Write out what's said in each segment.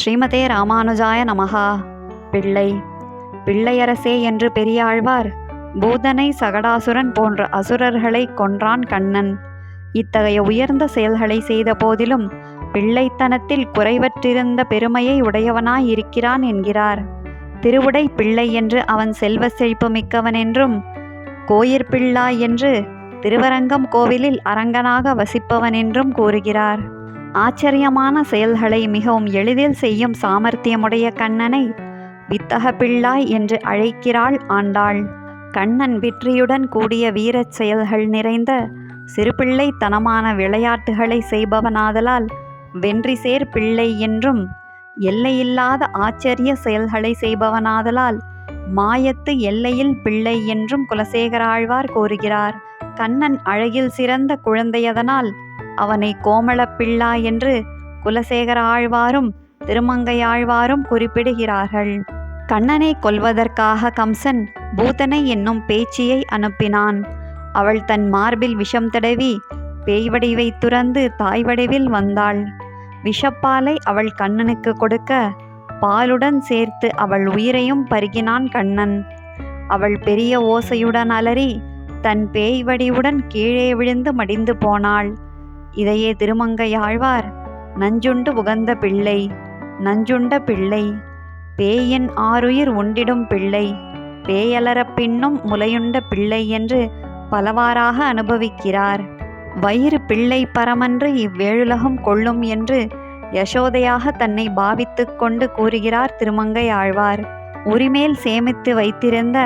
ஸ்ரீமதே ராமானுஜாய நமஹா. பிள்ளை பிள்ளையரசே என்று பெரியாழ்வார் பூதனை சகடாசுரன் போன்ற அசுரர்களை கொன்றான் கண்ணன். இத்தகைய உயர்ந்த செயல்களை செய்த போதிலும் பிள்ளைத்தனத்தில் குறைவற்றிருந்த பெருமையை உடையவனாயிருக்கிறான் என்கிறார். திருவுடை பிள்ளை என்று அவன் செல்வ செழிப்பு மிக்கவன் என்றும், கோயிற்பிள்ளாய் என்று திருவரங்கம் கோவிலில் அரங்கனாக வசிப்பவன் என்றும் கூறுகிறார். ஆச்சரியமான செயல்களை மிகவும் எளிதில் செய்யும் சாமர்த்தியமுடைய கண்ணனை வித்தக பிள்ளாய் என்று அழைக்கிறாள் ஆண்டாள். கண்ணன் வெற்றியுடன் கூடிய வீரச் செயல்கள் நிறைந்த சிறுபிள்ளைத்தனமான விளையாட்டுகளை செய்பவனாதலால் வென்றிசேர் பிள்ளை என்றும், எல்லையில்லாத ஆச்சரிய செயல்களை செய்பவனாதலால் மாயத்து எல்லையில் பிள்ளை என்றும் குலசேகர ஆழ்வார் கூறுகிறார். கண்ணன் அழகில் சிறந்த குழந்தையதனால் அவனை கோமளப் பிள்ளாய் என்று குலசேகர ஆழ்வாரும் திருமங்கையாழ்வாரும் குறிப்பிடுகிறார்கள். கண்ணனை கொல்வதற்காக கம்சன் பூதனை என்னும் பேச்சியை அனுப்பினான். அவள் தன் மார்பில் விஷம் தடவி பேய் வடிவை துறந்து தாய் வடிவில் வந்தாள். விஷப்பாலை அவள் கண்ணனுக்கு கொடுக்க பாலுடன் சேர்த்து அவள் உயிரையும் பருகினான் கண்ணன். அவள் பெரிய ஓசையுடன் அலறி தன் பேய் வடிவுடன் கீழே விழுந்து மடிந்து போனாள். இதையே திருமங்கையாழ்வார் நஞ்சுண்டு உகந்த பிள்ளை, நஞ்சுண்ட பிள்ளை, பேயின் ஆருயிர் உண்டிடும் பிள்ளை, பேயலறப் பின்னும் முலையுண்ட பிள்ளை என்று பலவாறாக அனுபவிக்கிறார். வயிறு பிள்ளை பரமன்று இவ்வேழுலகம் கொள்ளும் என்று யசோதையாக தன்னை பாவித்து கொண்டு கூறுகிறார் திருமங்கை ஆழ்வார். உரிமேல் சேமித்து வைத்திருந்த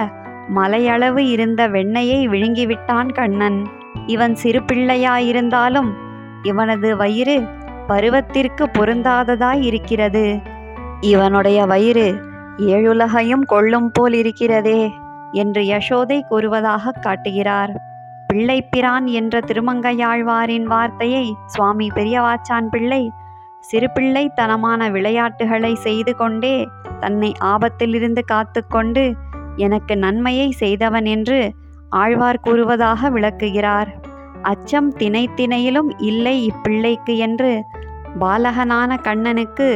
மலையளவு இருந்த வெண்ணையை விழுங்கிவிட்டான் கண்ணன். இவன் சிறு பிள்ளையாயிருந்தாலும் இவனது வயிறு பருவத்திற்கு பொருந்தாததாய் இருக்கிறது. இவனுடைய வயிறு ஏழுலகையும் கொள்ளும் போல் இருக்கிறதே என்று யசோதை கூறுவதாக காட்டுகிறார். பிள்ளைப்பிரான் என்ற திருமங்கையாழ்வாரின் வார்த்தையை சுவாமி பெரியவாச்சான் பிள்ளை சிறு பிள்ளைத்தனமான விளையாட்டுகளை செய்து கொண்டே தன்னை ஆபத்திலிருந்து காத்து கொண்டு எனக்கு நன்மையை செய்தவன் என்று ஆழ்வார் கூறுவதாக விளக்குகிறார். அச்சம் திணை திணையிலும் இல்லை இப்பிள்ளைக்கு என்று பாலகனான கண்ணனுக்கு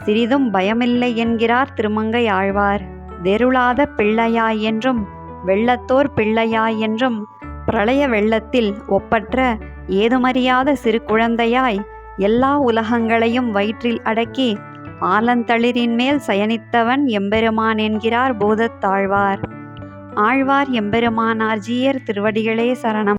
சிறிதும் பயமில்லை என்கிறார் திருமங்கை ஆழ்வார். தெருளாத பிள்ளையாய் என்றும் வெள்ளத்தோர் பிள்ளையாய் என்றும் பிரளய வெள்ளத்தில் ஒப்பற்ற ஏதுமறியாத சிறு குழந்தையாய் எல்லா உலகங்களையும் வயிற்றில் அடக்கி ஆலந்தளிரின் மேல் சயனித்தவன் எம்பெருமான் என்கிறார் பூதத்தாழ்வார். ஆழ்வார் எம்பெருமானார் ஜீயர் திருவடிகளே சரணம்.